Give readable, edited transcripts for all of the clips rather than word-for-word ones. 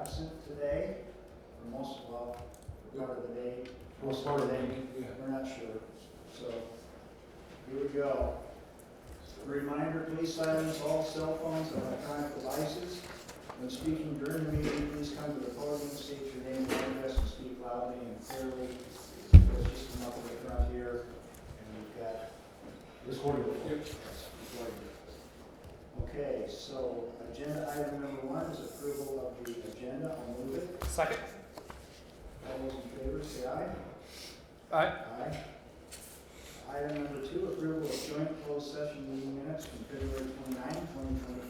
absent today, for most, well, for part of the day. Most part of the day, yeah. We're not sure. So, here we go. A reminder, please silence all cell phones and electronic devices. When speaking during the meeting, please come to the podium, state your name and address, and speak loudly and clearly. Let's just come up to the front here, and we've got this order. Yep. Okay, so agenda item number 1 is approval of the agenda. I'll move it. Second. All those in favor say aye. Aye. Aye. Item number 2, approval of joint closed session meeting minutes from February 29,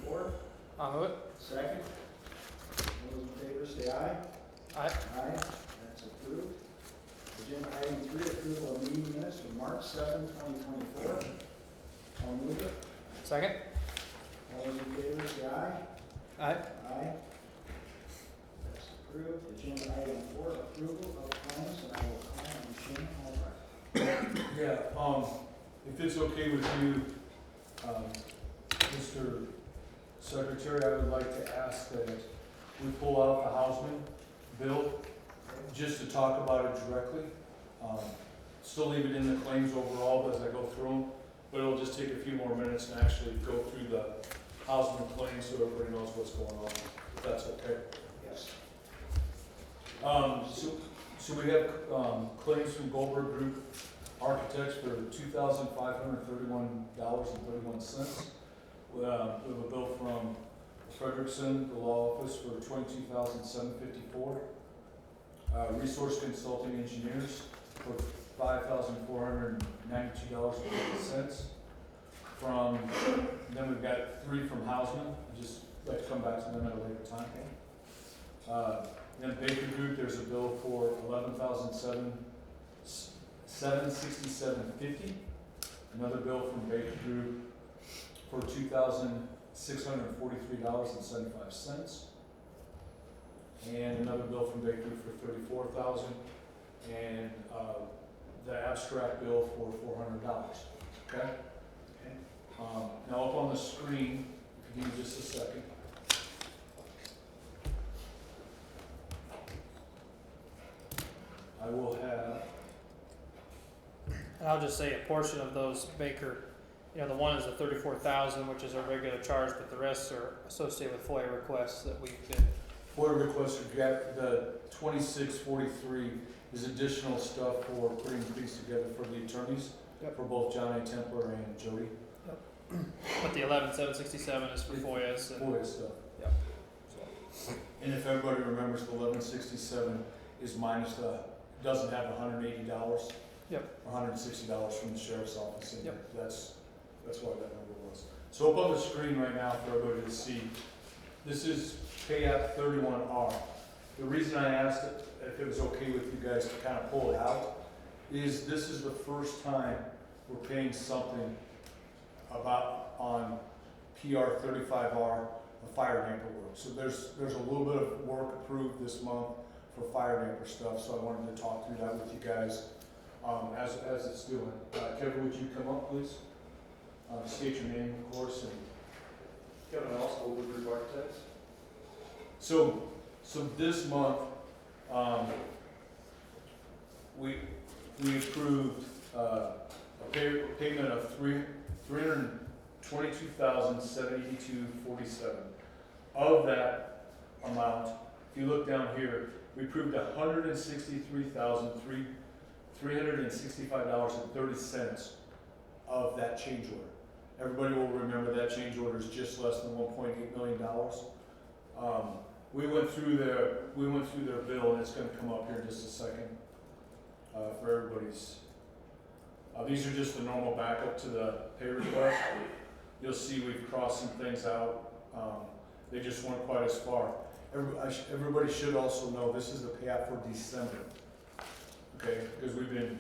2024. I'll move it. Second. All those in favor say aye. Aye. Aye. That's approved. Agenda item 3, approval of meeting minutes from March 7, 2024. I'll move it. Second. All those in favor say aye. Aye. Aye. That's approved. Agenda item 4, approval of claims, and I will call on Shane Albright. Yeah, if it's okay with you, Mr. Secretary, I would like to ask that we pull out the Hausman bill just to talk about it directly. Still leave it in the claims overall as I go through them, but it'll just take a few more minutes and actually go through the Hausman claims so everybody knows what's going on, if that's okay. Yes. So we have claims from Goldberg Group Architects for $2,531.31. We have a bill from Frederickson, the law office, for $22,754. Resource Consulting Engineers for $5,492.50. Then we've got 3 from Hausman. I'd just like to come back to them at a later time. Then Baker Group, there's a bill for $11,767.50. Another bill from Baker Group for $2,643.75. And another bill from Baker Group for $34,000. And the abstract bill for $400. Okay? Now up on the screen, if you give me just a second. I will have, And I'll just say a portion of those Baker, the one is the 34,000, which is our regular charge, but the rest are associated with FOIA requests that we've been. FOIA requests are the 2643 is additional stuff for putting things together for the attorneys. Yep. For both Johnny Templer and Jody. But the 11,767 is for FOIAs. FOIA stuff. Yep. And if everybody remembers, the 1167 is minus doesn't have $180. Yep. $160 from the sheriff's office. And yep. That's why that number was. So up on the screen right now for everybody to see, this is Pay App 31R. The reason I asked if it was okay with you guys to kind of pull it out is this is the first time we're paying something on PR 35R, the fire damper work. So there's a little bit of work approved this month for fire damper stuff, so I wanted to talk through that with you guys as it's doing. Kevin, would you come up, please? State your name, of course. And Kevin Else, Goldberg Group Architects. So this month, we approved a payment of $322,782.47. Of that amount, if you look down here, we approved $163,365.30 of that change order. Everybody will remember that change order is just less than $1.8 million. We went through their bill, and it's going to come up here in just a second for everybody's. These are just the normal backup to the pay request. You'll see we've crossed some things out. They just weren't quite as far. Everybody should also know this is the pay app for December. Okay, because we've been.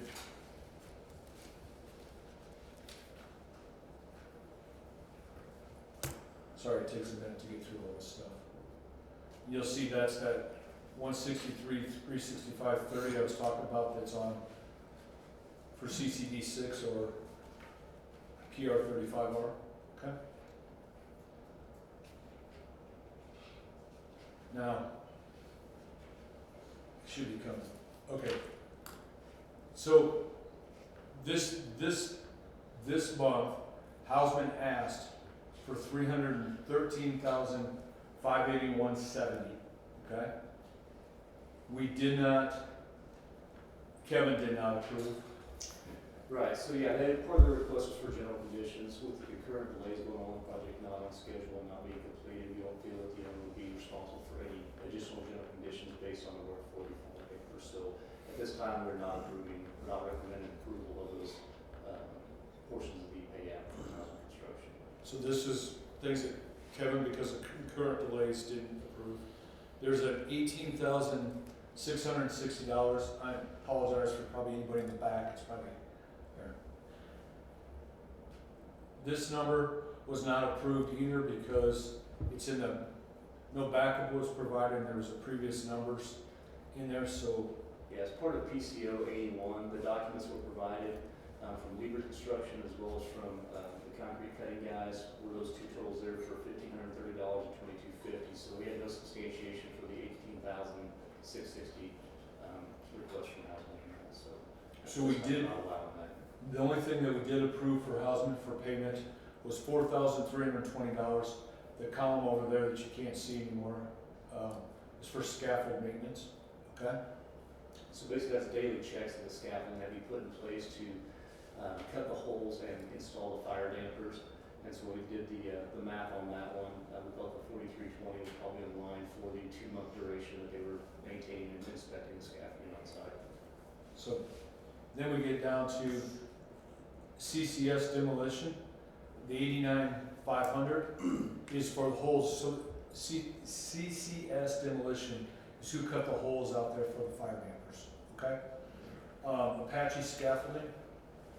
Sorry, it takes a minute to get through all this stuff. You'll see that's that 163,365.30 I was talking about that's on for CCD 6 or PR 35R. Okay. Now, Should be coming. Okay. So, this month, Hausman asked for $313,581.70, okay? We did not, Kevin did not approve. Right, so yeah, part of the request was for general conditions. With the current delays going on, the project not on schedule and not being completed, we don't feel that the owner will be responsible for any additional general conditions based on the work for the paper. So at this time, we're not recommending approval of those portions of the payout for housing construction. So this is things that Kevin, because of current delays, didn't approve. There's an $18,660. I apologize for probably anybody in the back, it's probably there. This number was not approved either because it's in the, no backup was provided and there was a previous numbers in there, so. Yeah, as part of PCO 81, the documents were provided from Lieber Construction as well as from the concrete cutting guys. Were those two totals there for $1,530 and $22.50. So we had no substantiation for the $18,660 request from Housing. So we did. Not allowing that. The only thing that we did approve for Hausman for payment was $4,320. The column over there that you can't see anymore is for scaffold maintenance, okay? So basically, that's daily checks of the scaffolding that we put in place to cut the holes and install the fire dampers. And so we did the math on that one. We thought the 4320 was probably in line for the 2-month duration that they were maintaining and inspecting the scaffolding on site. So then we get down to CCS demolition. The 89,500 is for the holes. So CCS demolition is who cut the holes out there for the fire dampers, okay? Apache scaffolding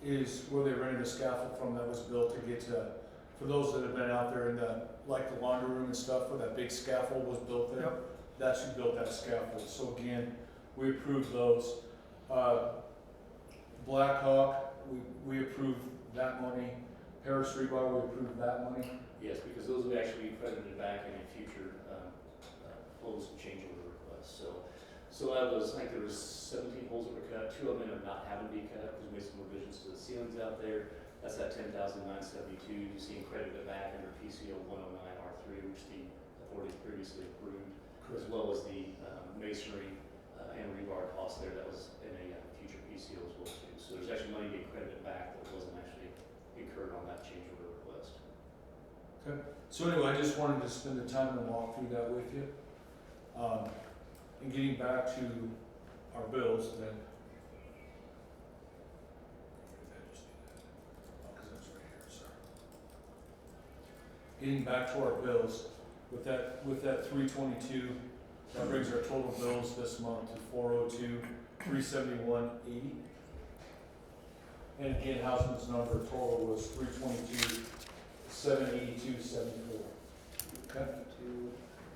is where they rented a scaffold from that was built to get to, for those that have been out there in the, like the laundry room and stuff, where that big scaffold was built there. Yep. That's who built that scaffold. So again, we approved those. Blackhawk, we approved that money. Harris Rebar, we approved that money. Yes, because those would actually be credited back in a future close and change order request. So that was, I think there was 17 holes that were cut. 2 of them ended up not having to be cut because we made some revisions to the ceilings out there. That's that $10,972. You see credited back under PCO 109R3, which the authorities previously approved, as well as the masonry and rebar cost there that was in a future PCO as well too. So there's actually money being credited back that wasn't actually incurred on that change order request. Okay. So anyway, I just wanted to spend the time and walk through that with you. And getting back to our bills then. Getting back to our bills, with that 322, that brings our total bills this month to 402,371.80. And again, Hausman's number total was 322,782.74. Okay?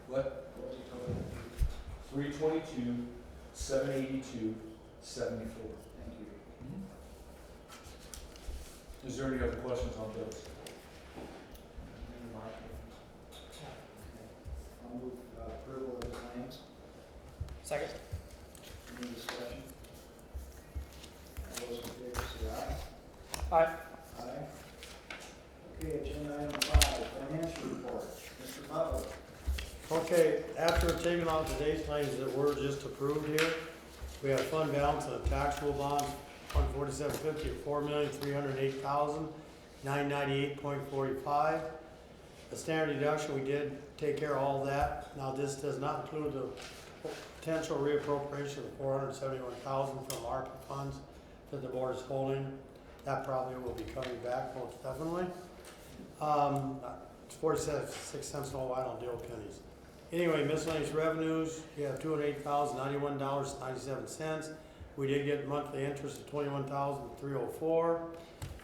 What? 322,782.74. Thank you. Is there any other questions on bills? I'll move approval of the claims. Second. Any discussion? All those in favor say aye. Aye. Aye. Okay, agenda item 5, financial report. Mr. Butler. Okay, after taking off today's claims that were just approved here, we have fund balance of taxable bonds, 14750 of 4,308,998.45. The standard deduction, we did take care of all that. Now, this does not include the potential reappropriation of $471,000 from ARPA funds that the board is holding. That probably will be coming back most definitely. It's 46 cents, no, I don't deal with pennies. Anyway, miscellaneous revenues, you have $208,091.97. We did get monthly interest of $21,304,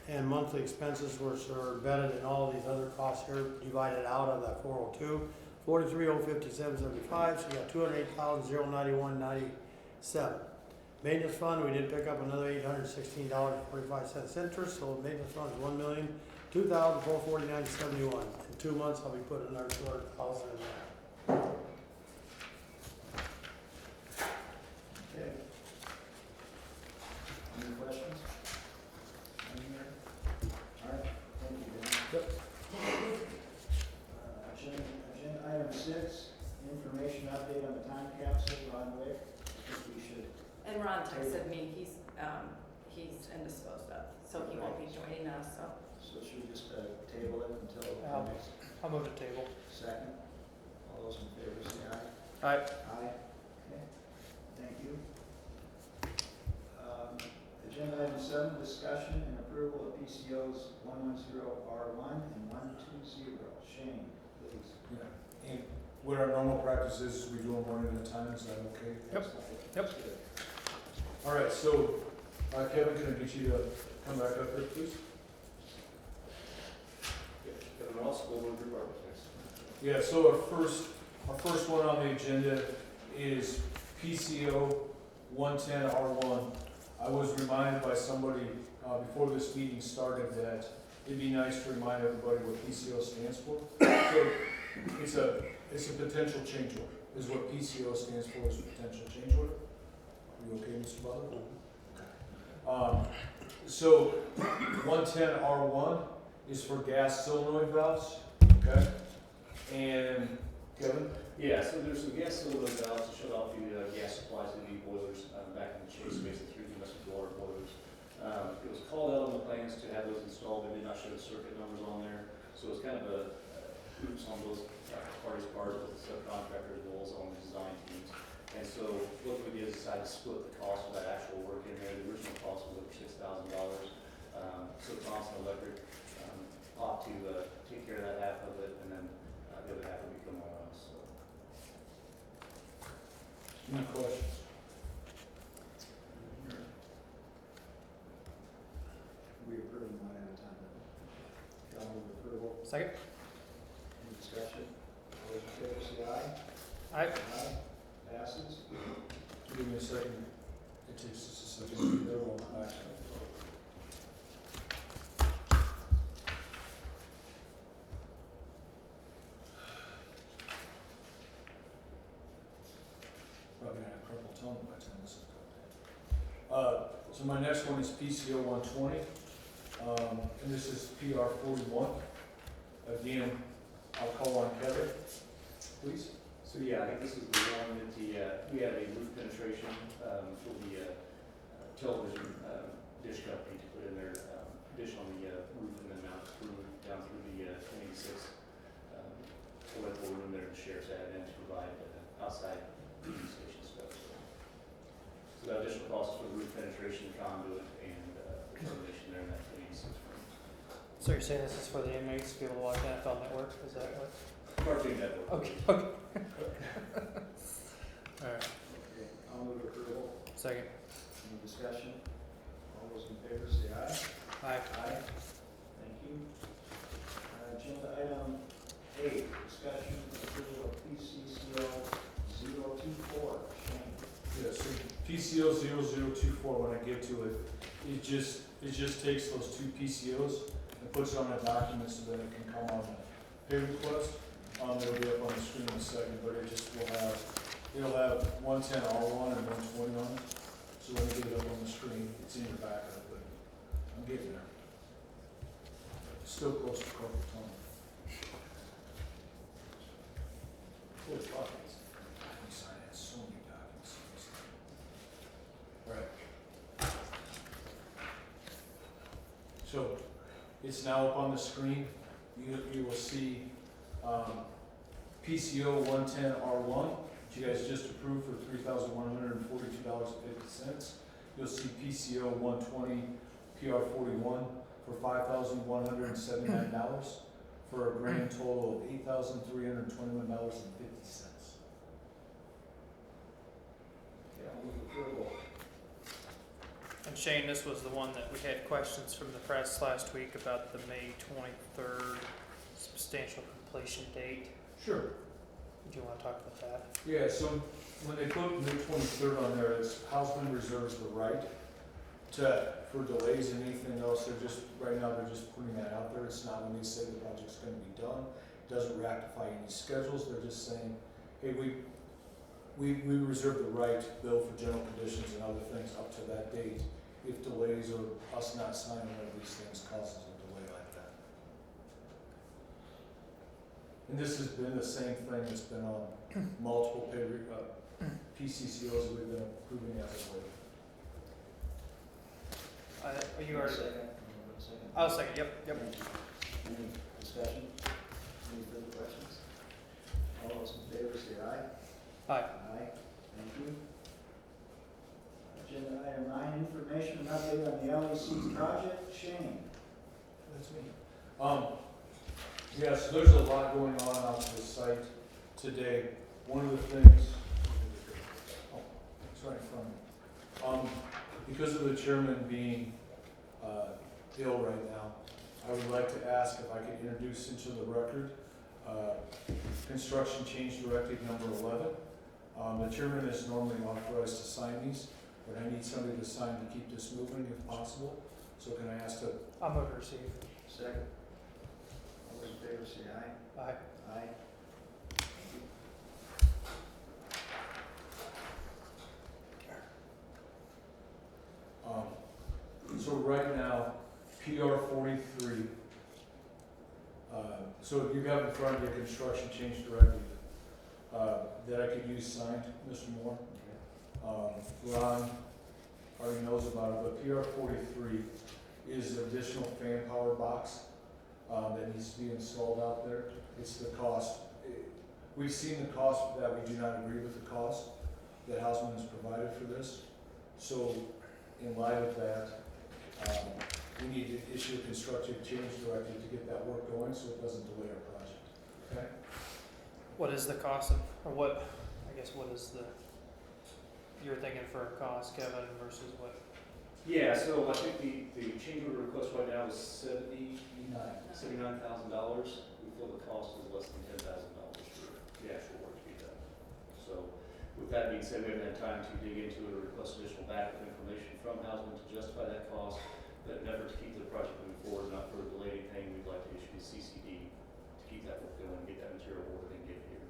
and monthly expenses which are embedded in all of these other costs here, divided out of that 402, 43,057.75. So you got $208,091.97. Maintenance fund, we did pick up another $816.45 interest, so maintenance fund is $1,002,449.71. In 2 months, I'll be putting another $200,000 in there. information update on the time capsule, Ron Wick. I think we should, And Ron texted me, he's indisposed of, so he won't be joining us, so. so should we just table it until I'll- the next I'll move to table. second? All those in favor say aye. Aye. Aye. Okay, thank you. Agenda item 7, discussion and approval of PCOs 110R1 and 120. Shane, please. Yeah. And what our normal practice is we do them one at a time, is that okay? Yep. Yep. That's good. All right, so, Kevin, can I get you to come back up here, please? Kevin Ross, School Board Department, next. Yeah, so our first one on the agenda is PCO 110R1. I was reminded by somebody before this meeting started that it'd be nice to remind everybody what PCO stands for. So it's a potential change order, is what PCO stands for, is a potential change order. Are you okay, Mr. Butler? So 110R1 is for gas solenoid valves, okay? And Kevin? Yeah, so there's some gas solenoid valves to shut off the gas supplies to the boilers back in the chase space, the 3 domestic water boilers. It was called out on the plans to have those installed, they did not show the circuit numbers on there, so it's kind of a oops on both parties' parts with the subcontractors as well as on the design teams. And so what we did is decide to split the cost of that actual work in there. The original cost was over $6,000. So Thompson Electric opted to take care of that half of it, and then the other half would become on us. So. Any questions? We approve them one at a time. I'll move approval. Second? Any discussion? All those in favor say aye. Aye. Aye. Passes. Give me a second. It takes just a second to get there on the back. Probably gonna have purple tongue by the time this is done. So my next one is PCO 120, and this is PR 41. Again, I'll call on Kevin, please. So yeah, I think this is the one that we had a roof penetration for the television dish company to put in their dish on the roof and then mount through down through the 1086 electrical room there the sheriff's had in to provide outside TV station stuff. So that additional cost is for the roof penetration, conduit, and the termination there in that 1086 room. So you're saying this is for the inmates to be able to watch NFL Network? Is that what? Cartoon Network. Okay. All right. Okay, I'll move approval. Second. Any discussion? All those in favor say aye. Aye. Aye. Thank you. Agenda item 8, discussion and approval of PCCO 024. Shane. Yeah, so PCO 0024, when I get to it, it just takes those 2 PCOs and puts it on a document so that it can come on a pay request. It'll be up on the screen in a second, but it'll have 110R1 and 120 on it. So when you get it up on the screen, it's in your backup, but I'm getting there. Still close to corporate tone. Holy fuck, it's, I can sign it, so many documents. All right. So it's now up on the screen. You will see PCO 110R1, which you guys just approved for $3,142.50. You'll see PCO 120 PR 41 for $5,179 for a grand total of $8,321.50. Okay, I'll move approval. And Shane, this was the one that we had questions from the press last week about the May 23rd substantial completion date. Sure. Do you want to talk about that? Yeah, so when they put May 23rd on there, it's Houseman reserves the right for delays and anything else. Right now, they're just putting that out there. It's not when they say the project's gonna be done. It doesn't ratify any schedules. They're just saying, hey, we reserve the right to bill for general conditions and other things up to that date if delays or us not signing one of these things causes a delay like that. And this has been the same thing that's been on multiple PCCOs that we've been approving as of late. You already, Second. I'll second, yep. Thank you. Any discussion? Any further questions? All those in favor say aye. Aye. Aye. Thank you. Agenda item 9, information and update on the LEC project. Shane. That's me. Yeah, so there's a lot going on out to the site today. One of the things, it's right in front of me. Because of the chairman being ill right now, I would like to ask if I could introduce into the record construction change directive number 11. The chairman is normally authorized to sign these, but I need somebody to sign to keep this moving if possible. So can I ask to? I'll move to receive. Second. All those in favor say aye. Aye. Aye. So right now, PR 43, so you have in front of you a construction change directive that I could use signed, Mr. Moore. Ron already knows about it, but PR 43 is an additional fan power box that needs to be installed out there. It's the cost. We've seen the cost that we do not agree with the cost that Houseman has provided for this. So in light of that, we need to issue a constructive change directive to get that work going so it doesn't delay our project. Okay? What is the cost of, or what, I guess what is the, you're thinking for a cost, Kevin, versus what? Yeah, so I think the change order request right now is $79,000. We feel the cost is less than $10,000 for the actual work to be done. So with that being said, we haven't had time to dig into it or request additional backup information from Houseman to justify that cost. But in an effort to keep the project moving forward, not further delay anything, we'd like to issue a CCD to keep that work going, get that material ordered and get it here.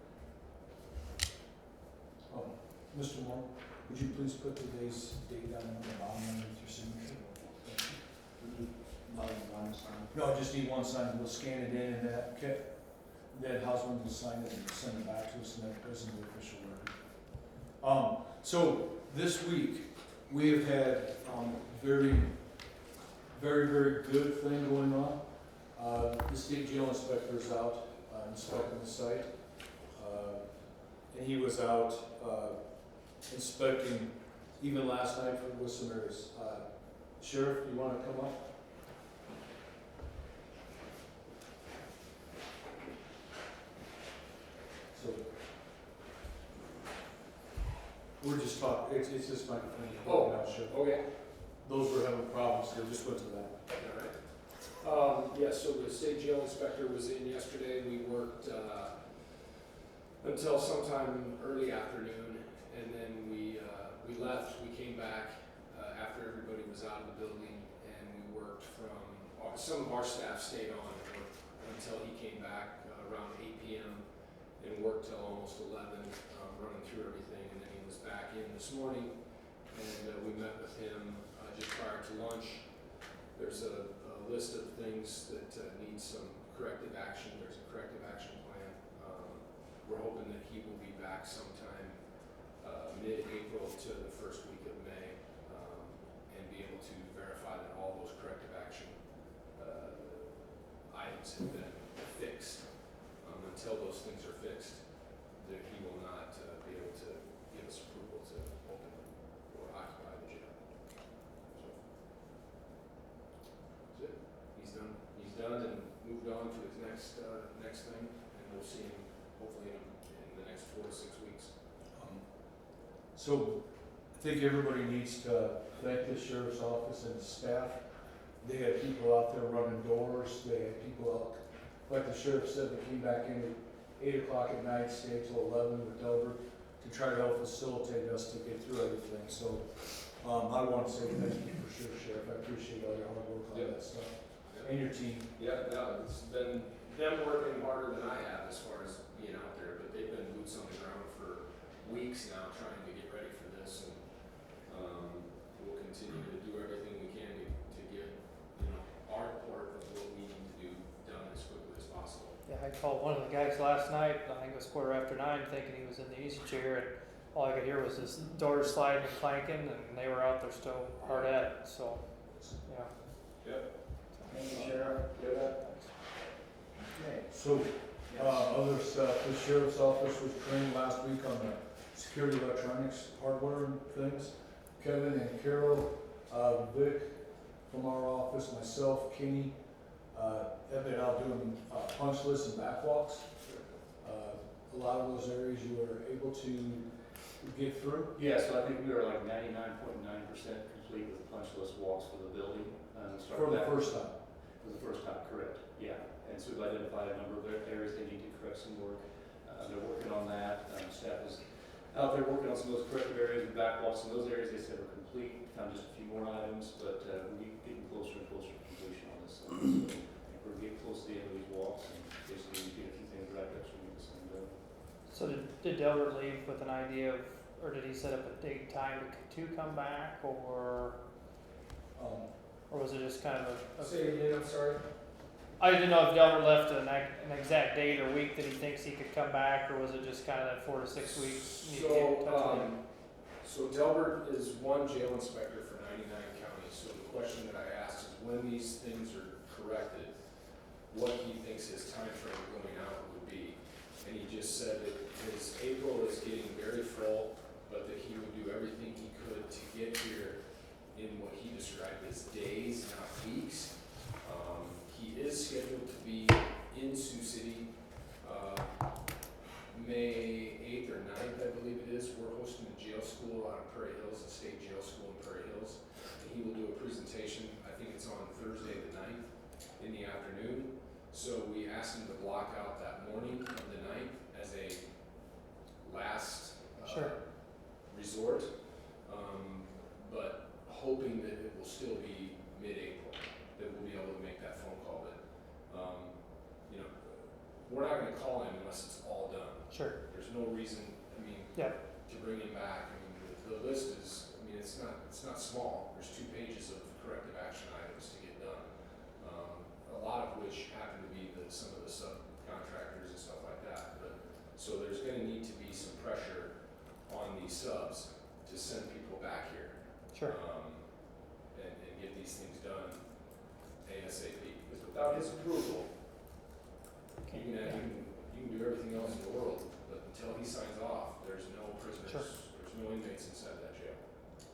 Mr. Moore, would you please put today's date down on the bottom line with your signature? No, I just need one sign. We'll scan it in and then Houseman will sign it and send it back to us and that goes into the official record. So this week, we have had very good thing going on. The state jail inspector is out inspecting the site. And he was out inspecting even last night with some areas. Sheriff, do you want to come up? So we're just talking, it's just my opinion. Oh, Sure. okay. Those were having problems, so just went to that. All right. Yeah, so the state jail inspector was in yesterday. We worked until sometime early afternoon, and then we left. We came back after everybody was out of the building, and we worked from, some of our staff stayed on and worked until he came back around 8 p.m. and worked till almost 11, running through everything, and then he was back in this morning, and we met with him just prior to lunch. There's a list of things that need some corrective action. There's a corrective action plan. We're hoping that he will be back sometime mid-April to the first week of May and be able to verify that all those corrective action items have been fixed. Until those things are fixed, that he will not be able to give us approval to open or occupy the jail. So that's it. He's done and moved on to his next thing, and we'll see him hopefully in the next 4 to 6 weeks. So I think everybody needs to thank the sheriff's office and the staff. They had people out there running doors. They had people out, like the sheriff said, they came back in at 8 o'clock at night, stayed till 11 with Delbert to try to help facilitate us to get through everything. So I want to say thank you for sure, Sheriff. I appreciate all your hard work on that stuff. And your team. Yeah, no, it's been them working harder than I have as far as being out there, but they've been boots on the ground for weeks now trying to get ready for this, and we'll continue to do everything we can to get our part of what we need to do done as quickly as possible. Yeah, I called one of the guys last night, I think it was 9:15, thinking he was in the easy chair, and all I could hear was this door sliding and clanking, and they were out there still hard at it, so, yeah. Thank you, Sheriff. Okay. So, other stuff, the sheriff's office was trained last week on the security electronics hardware and things. Kevin and Carol, Vic from our office, myself, Kenny, have been out doing punch lists and backwalks. A lot of those areas you were able to get through. Yeah, so I think we are like 99.9% complete with punch list walks for the building. For the first time. For the first time, correct, yeah. And so we've identified a number of areas they need to correct some work. They're working on that. Staff is out there working on some of those corrective areas and backwalks. In those areas they said are complete. Found just a few more items, but we're getting closer and closer to completion on this. So I think we're getting close to the end of these walks, and basically we get a few things wrapped up so we can get this thing done. So did Delbert leave with an idea of, or did he set up a date and time to come back, or was it just kind of a? Say it again, I'm sorry? I didn't know if Delbert left an exact date or week that he thinks he could come back, or was it just kind of that 4 to 6 weeks? You need to get in touch with him? So Delbert is one jail inspector for 99 counties, so the question that I asked is when these things are corrected, what he thinks his time frame going out would be. And he just said that his April is getting very full, but that he would do everything he could to get here in what he described as days, not weeks. He is scheduled to be in Sioux City, May 8th or 9th, I believe it is. We're hosting a jail school out in Prairie Hills, a state jail school in Prairie Hills. And he will do a presentation, I think it's on Thursday the 9th in the afternoon. So we asked him to block out that morning of the 9th as a last resort, but hoping that it will still be mid-April, that we'll be able to make that phone call. But, we're not gonna call him unless it's all done. Sure. There's no reason, to bring him back. I mean, the list is, it's not small. There's 2 pages of corrective action items to get done. A lot of which happen to be some of the subcontractors and stuff like that. But so there's gonna need to be some pressure on these subs to send people back here. Sure. And get these things done ASAP. Because without his approval, you can do everything else in the world, but until he signs off, there's no prisoners, there's no inmates inside that jail.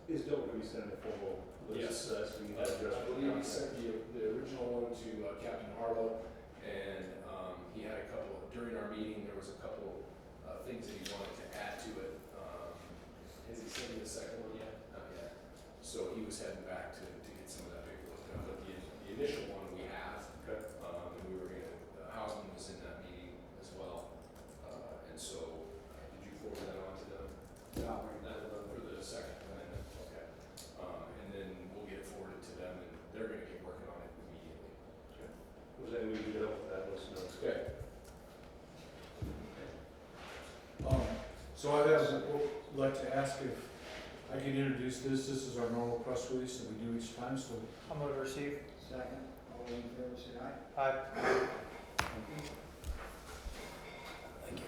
Is Delbert going to be sending a formal list? Yes. So we can address I believe he sent the original one to Captain Harlow, and he had a couple, during our meeting, there was a couple things that he wanted to add to it. Has he sent you the second one yet? Not yet. So he was heading back to get some of that paperwork done, but the initial one we have, and we were gonna, Hausman was in that meeting as well, and so, did you forward that on to them? No. For the second amendment, okay. And then we'll get it forwarded to them, and they're gonna get working on it immediately. Was that we can help with that? Let us know. Okay. So I'd like to ask if I can introduce this. This is our normal press release that we do each time, so. I'm going to receive. Second, all in favor, say aye. Aye. Thank you.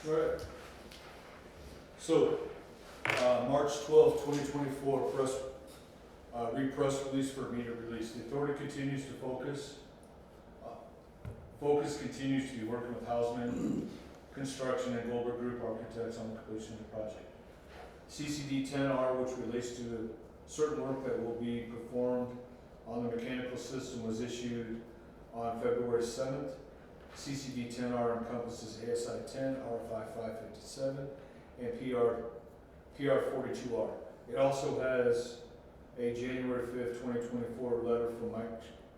Right. So, March 12th, 2024, press release for immediate release. The authority continues to focus continues to be working with Hausman Construction and Goldberg Group Architects on the completion of the project. CCD 10R, which relates to certain work that will be performed on the mechanical system, was issued on February 7th. CCD 10R encompasses ASI 10, R5557, and PR 42R. It also has a January 5th, 2024 letter from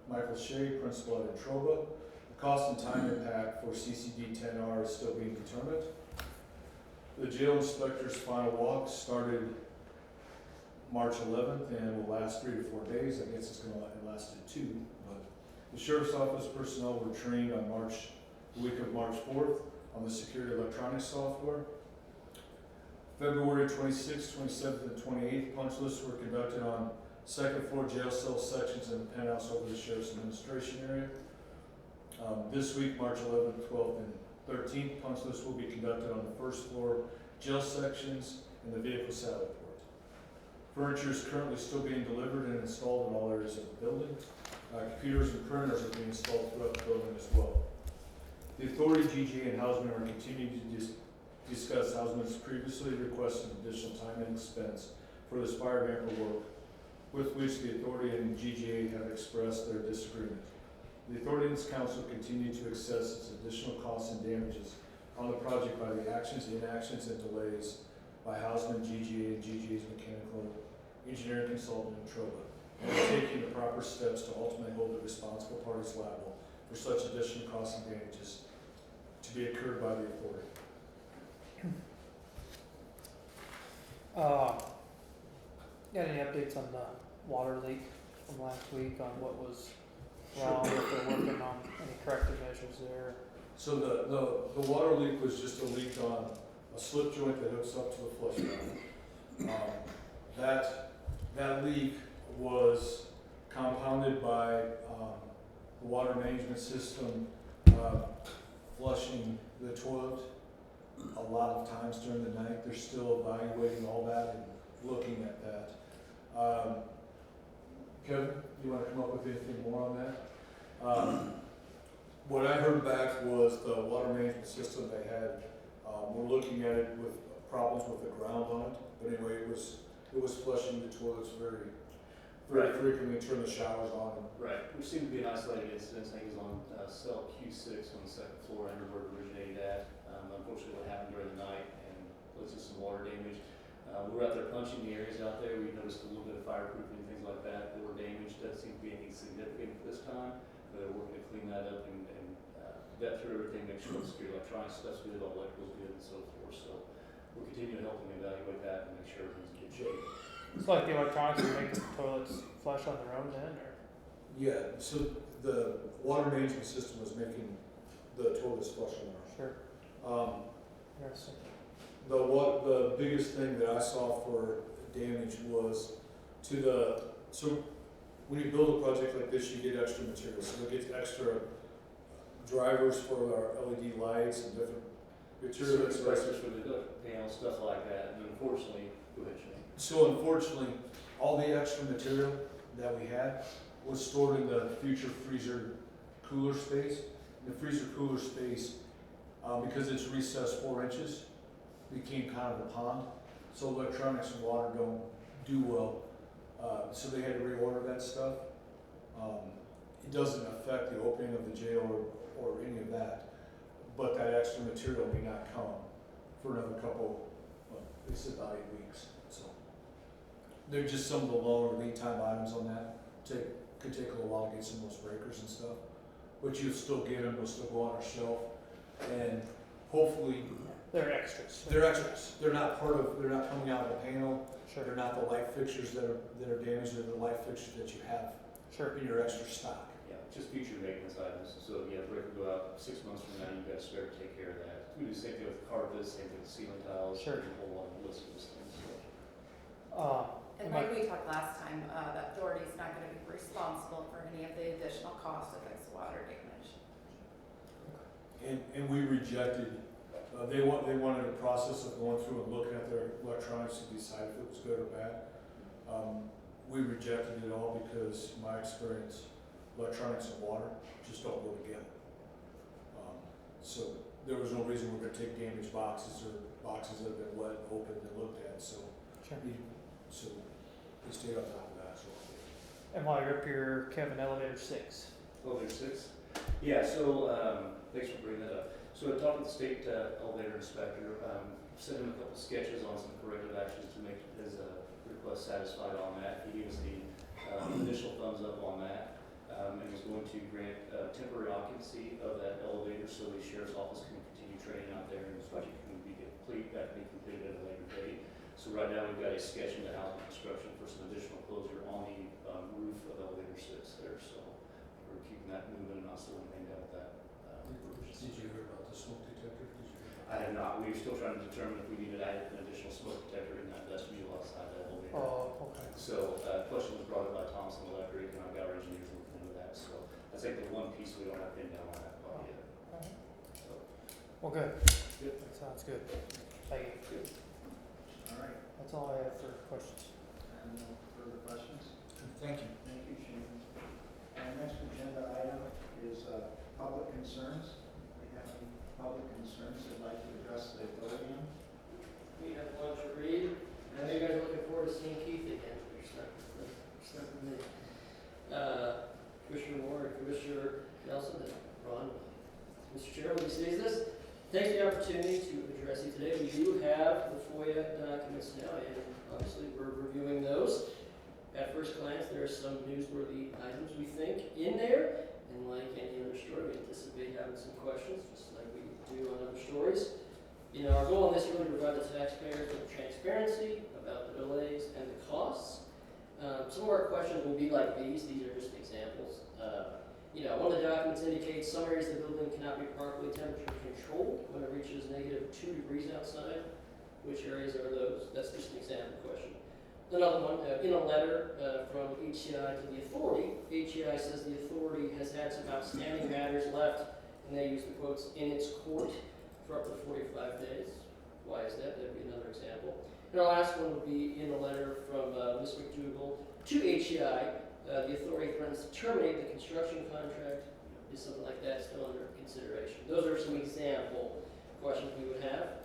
Michael Shea, principal at Introba. The cost and time impact for CCD 10R is still being determined. The jail inspector's final walk started March 11th and will last 3 to 4 days. I guess it's going to last 2, but The Sheriff's Office personnel were trained on the week of March 4th on the security electronics software. February 26th, 27th, and 28th punch lists were conducted on second floor jail cell sections and the penthouse over the Sheriff's Administration area. This week, March 11th, 12th, and 13th, punch lists will be conducted on the first floor jail sections and the vehicle sally port. Furniture is currently still being delivered and installed in all areas of the building. Computers and printers are being installed throughout the building as well. The Authority, GGA, and Houseman are continuing to discuss Houseman's previously requested additional time and expense for this fire hamper work, with which the Authority and GGA have expressed their disagreement. The Authority and its council continue to assess its additional costs and damages on the project by the actions, inactions, and delays by Houseman, GGA, and GGA's mechanical engineering consultant, and Trova, and are taking the proper steps to ultimately hold the responsible parties liable for such additional costs and damages to be incurred by the Authority. Got any updates on the water leak from last week on what was wrong, if they're working on any corrective measures there? So the water leak was just a leak on a slip joint that hooks up to the flush valve. That leak was compounded by the water management system flushing the toilet a lot of times during the night. They're still evaluating all that and looking at that. Kevin, you want to come up with anything more on that? What I heard back was the water management system they had, we're looking at it with problems with the ground on it, but anyway, it was flushing the toilets very frequently, turn the showers on. Right, which seemed to be an isolated incident. I think it was on cell Q6 on the second floor, I remember where it originated at. Unfortunately, what happened during the night and led to some water damage. We were out there punching the areas out there. We noticed a little bit of fireproofing and things like that that were damaged. Doesn't seem to be anything significant this time. But they're working to clean that up and vet through everything, make sure the security electronics stuff's good, all electrical's good, and so forth. So we'll continue to help them evaluate that and make sure everything's in good shape. It's like the electronics are making the toilets flush on their own then, or? Yeah, so the water management system was making the toilets flush on their own. Sure. Interesting. The biggest thing that I saw for damage was so when you build a project like this, you get extra materials. So you get extra drivers for our LED lights and different materials. Suppressors for the panel, stuff like that. And unfortunately, go ahead, Shane. So unfortunately, all the extra material that we had was stored in the future freezer cooler space. The freezer cooler space, because it's recessed 4 inches, became kind of a pond. So electronics and water don't do well. So they had to reorder that stuff. It doesn't affect the opening of the jail or any of that, but that extra material may not come for another couple, they said about 8 weeks. So they're just some of the longer lead time items on that. Could take a little while to get some of those breakers and stuff, but you'll still get them. They'll still go on our shelf, and hopefully They're extras. they're extras. They're not coming out of the panel. Sure. They're not the light fixtures that are damaged. They're the light fixtures that you have Sure. in your extra stock. Yeah, just future maintenance items. So yeah, break will go out 6 months from now. You've got a spare to take care of that. We do the same thing with carpets, same thing with ceiling tiles. Sure. There's a whole lot of list of those things. So. And like we talked last time, the authority's not gonna be responsible for any of the additional cost of this water damage. And we rejected. They wanted a process of going through and looking at their electronics to decide if it was good or bad. We rejected it all because, in my experience, electronics and water just don't go together. So there was no reason we're going to take damaged boxes or boxes that have been wet, opened, and looked at. So Sure. we stayed on top of that. So. And while you're up here, Kevin, elevator 6. Elevator 6? Yeah, so thanks for bringing that up. So I talked with the state elevator inspector, sent him a couple sketches on some corrective actions to make his request satisfied on that. He gave us the initial thumbs up on that, and was going to grant temporary occupancy of that elevator so the sheriff's office can continue training out there, and his budget can be complete, that can be completed at a later date. So right now we've got a sketch into housing construction for some additional closure on the roof of elevator 6 there, so we're we're keeping that moving and not slowing anything down with that. Refurbishment. Did you hear about the smoke detector? Did you hear about I have not, we're still trying to determine if we need to add an additional smoke detector in that vestibule outside that elevator. Oh, okay. So, question was brought up by Thompson Electric, and I've got our engineers looking into that, so that's like the one piece we don't have pinned down on that part yet. Alright. So, Well, good. Good. That sounds good. Thank you. All right, That's all I have for questions. and no further questions? Thank you. Thank you, Shane. Our next agenda item is public concerns. Do you have any public concerns you'd like to address the authority on? We have one to read. I know you guys are looking forward to seeing Keith again. You're stuck with me. Commissioner Moore, Commissioner Nelson, and Ron. Mr. Chair, when he sees this, take the opportunity to address you today. We do have the FOIA documents now, and obviously we're reviewing those. At first glance, there are some newsworthy items we think in there, and like any other story, we anticipate having some questions, just like we do on other stories. You know, our goal on this is really to provide the taxpayers with transparency about the delays and the costs. Some of our questions will be like these. These are just examples. You know, one of the documents indicates some areas of the building cannot be properly temperature controlled when it reaches -2 degrees outside. Which areas are those? That's just an example question. Another one, in a letter from HCI to the authority, HCI says the authority has had some outstanding matters left, and they use the quotes, in its court for up to 45 days. Why is that? That'd be another example. And our last one would be in a letter from Ms. McDougall to HCI. The authority threatens to terminate the construction contract. Is something like that still under consideration? Those are some example questions we would have.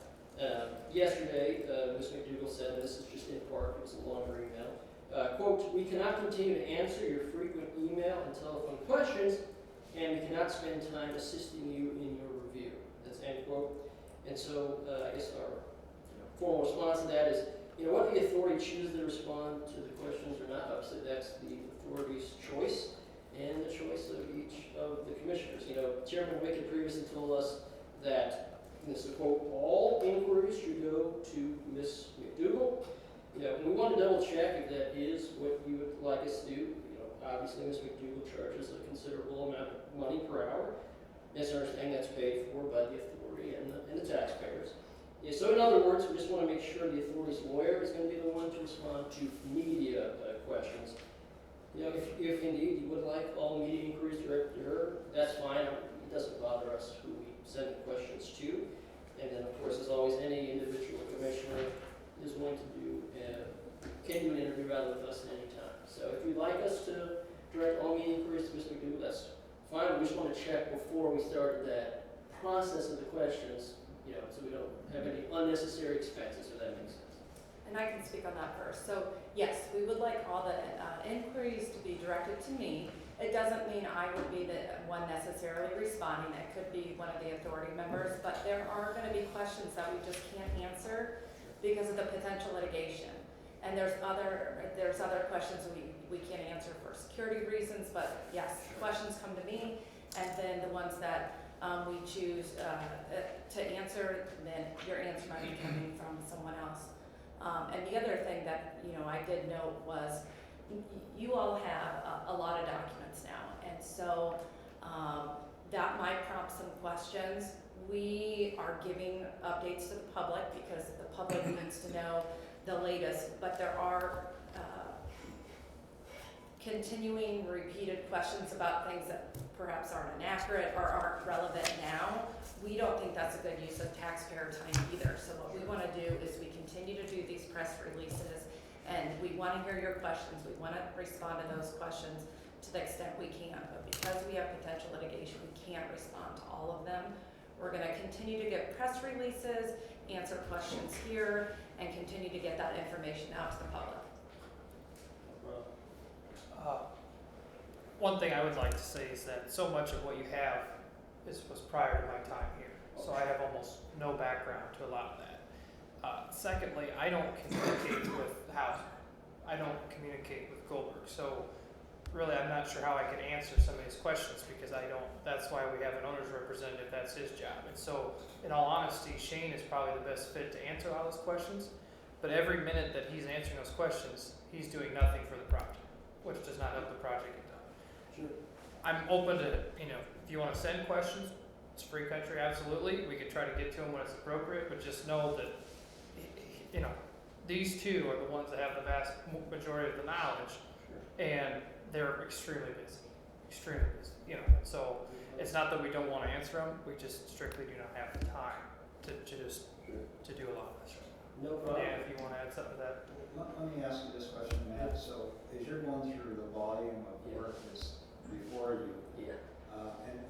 Yesterday, Ms. McDougall said, and this is just in part, it was a longer email, quote, "We cannot continue to answer your frequent email and telephone questions, and we cannot spend time assisting you in your review." That's end quote. And so, I guess our formal response to that is, you know, whether the authority chooses to respond to the questions or not, obviously that's the authority's choice and the choice of each of the commissioners. You know, Chairman Wickett previously told us that, and this is a quote, "all inquiries should go to Ms. McDougall." You know, and we want to double check if that is what you would like us to do. You know, obviously Ms. McDougall charges a considerable amount of money per hour. That's understanding that's paid for by the authority and the taxpayers. Yeah, so in other words, we just want to make sure the authority's lawyer is going to be the one to respond to media questions. You know, if indeed you would like all media inquiries directed to her, that's fine. It doesn't bother us who we send the questions to. And then, of course, as always, any individual commissioner is willing to can do an interview rather with us at any time. So if you'd like us to direct all media inquiries to Ms. McDougall, that's fine. We just want to check before we start that process of the questions, you know, so we don't have any unnecessary expenses, if that makes sense. And I can speak on that first. So yes, we would like all the inquiries to be directed to me. It doesn't mean I would be the one necessarily responding. It could be one of the authority members, but there are going to be questions that we just can't answer because of the potential litigation. And there's other questions we can't answer for security reasons, but yes, questions come to me, and then the ones that we choose to answer, then your answer might be coming from someone else. And the other thing that, you know, I did note was you all have a lot of documents now, and so that might prompt some questions. We are giving updates to the public because the public needs to know the latest, but there are continuing repeated questions about things that perhaps aren't inaccurate or aren't relevant now. We don't think that's a good use of taxpayer time either. So what we want to do is we continue to do these press releases, and we want to hear your questions. We want to respond to those questions to the extent we can, but because we have potential litigation, we can't respond to all of them. We're going to continue to get press releases, answer questions here, and continue to get that information out to the public. One thing I would like to say is that so much of what you have was prior to my time here, so I have almost no background to allow that. Secondly, I don't communicate with housing. I don't communicate with Goldberg, so really I'm not sure how I can answer some of these questions because I don't. That's why we have an owner's representative. That's his job. And so, in all honesty, Shane is probably the best fit to answer all those questions. But every minute that he's answering those questions, he's doing nothing for the project, which does not help the project get done. Sure. I'm open to, if you wanna send questions, it's free country, absolutely, we could try to get to them when it's appropriate, but just know that, these two are the ones that have the vast majority of the knowledge, and they're extremely busy, so it's not that we don't wanna answer them, we just strictly do not have the time to do a lot of this right No now. problem. Yeah, if you wanna add something to that. Let me ask you this question, Matt. So as you're going through the volume of work that's before you, Yeah.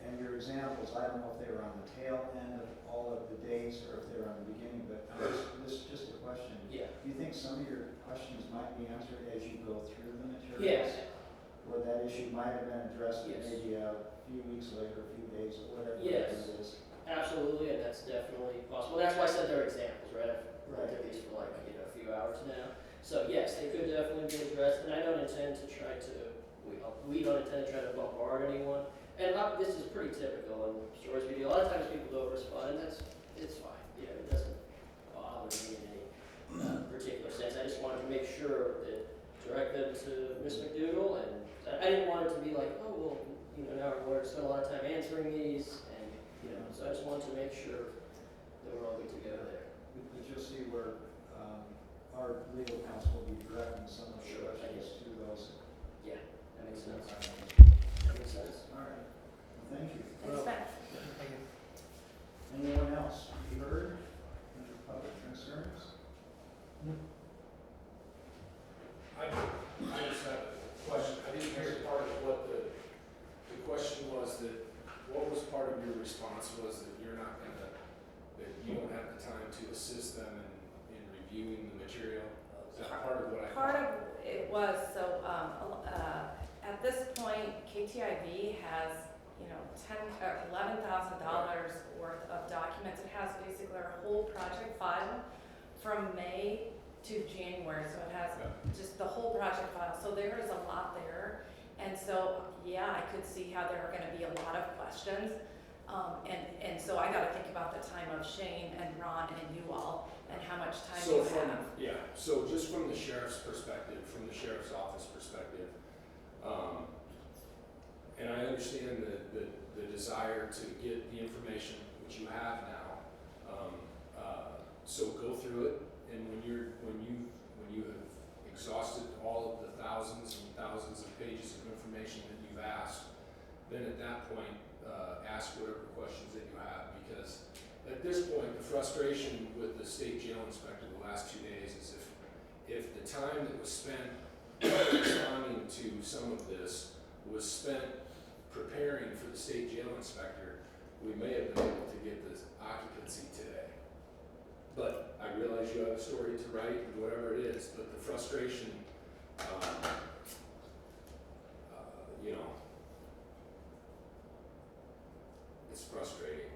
and your examples, I don't know if they were on the tail end of all of the days or if they were on the beginning, but this is just a question. Yeah. Do you think some of your questions might be answered as you go through the materials? Yes. Or that issue might have been addressed Yes. maybe a few weeks later, a few days, or whatever Yes. it is? Absolutely, and that's definitely possible. That's why I said they're examples, right? I've looked at Right. these for a few hours now. So yes, they could definitely be addressed, and I don't intend to try to, we don't intend to try to bombard anyone. And this is pretty typical in stories we do. A lot of times people don't respond, and it's fine. It doesn't bother me in any particular sense. I just wanted to make sure that direct them to Ms. McDougal, and I didn't want it to be like, oh, well, now we're going to spend a lot of time answering these, and, so I just wanted to make sure that we're all good to go there. But you'll see where our legal counsel will be directing some of the Sure, questions to those. Yeah, that makes sense. All That makes sense. right, well, thank you. Thanks, Ben. Thank you. Anyone else be heard under public concerns? I just have a question. I didn't hear part of what the question was, that what was part of your response was that you're not gonna, that you don't have the time to assist them in reviewing the material? Is that part of what I Part thought? of it was, so, at this point, KTIV has, $11,000 worth of documents. It has basically our whole project file from May to January, so it has just the whole project file. So there is a lot there. And so, yeah, I could see how there are gonna be a lot of questions. And so I gotta think about the time of Shane and Ron and you all, and how much time you have. So just from the sheriff's perspective, from the sheriff's office perspective, and I understand the desire to get the information which you have now. So go through it, and when you have exhausted all of the thousands and thousands of pages of information that you've asked, then at that point, ask whatever questions that you have, because at this point, the frustration with the state jail inspector the last 2 days is if the time that was spent responding to some of this was spent preparing for the state jail inspector, we may have been able to get this occupancy today. But I realize you have a story to write and whatever it is, but the frustration, it's frustrating.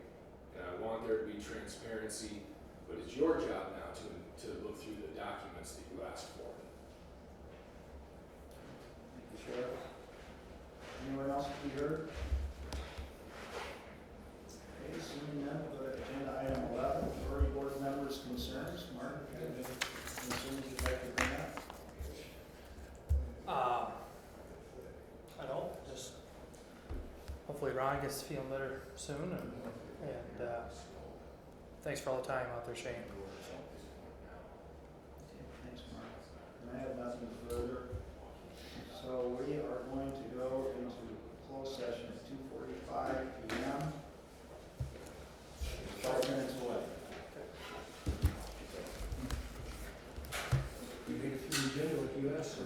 And I want there to be transparency, but it's your job now to look through the documents that you asked for. Thank you, Sheriff. Anyone else to be heard? Okay, seeing none, we'll go to agenda item 11, authority board members' concerns. Mark, if you have any concerns you'd like to bring up? I don't, just hopefully Ron gets feeling better soon, and thanks for all the time out there, Shane. Thanks, Mark. And I have nothing further. So we are going to go into closed session at 2:45 p.m. 5 minutes away. You made it through the agenda like you asked, sir.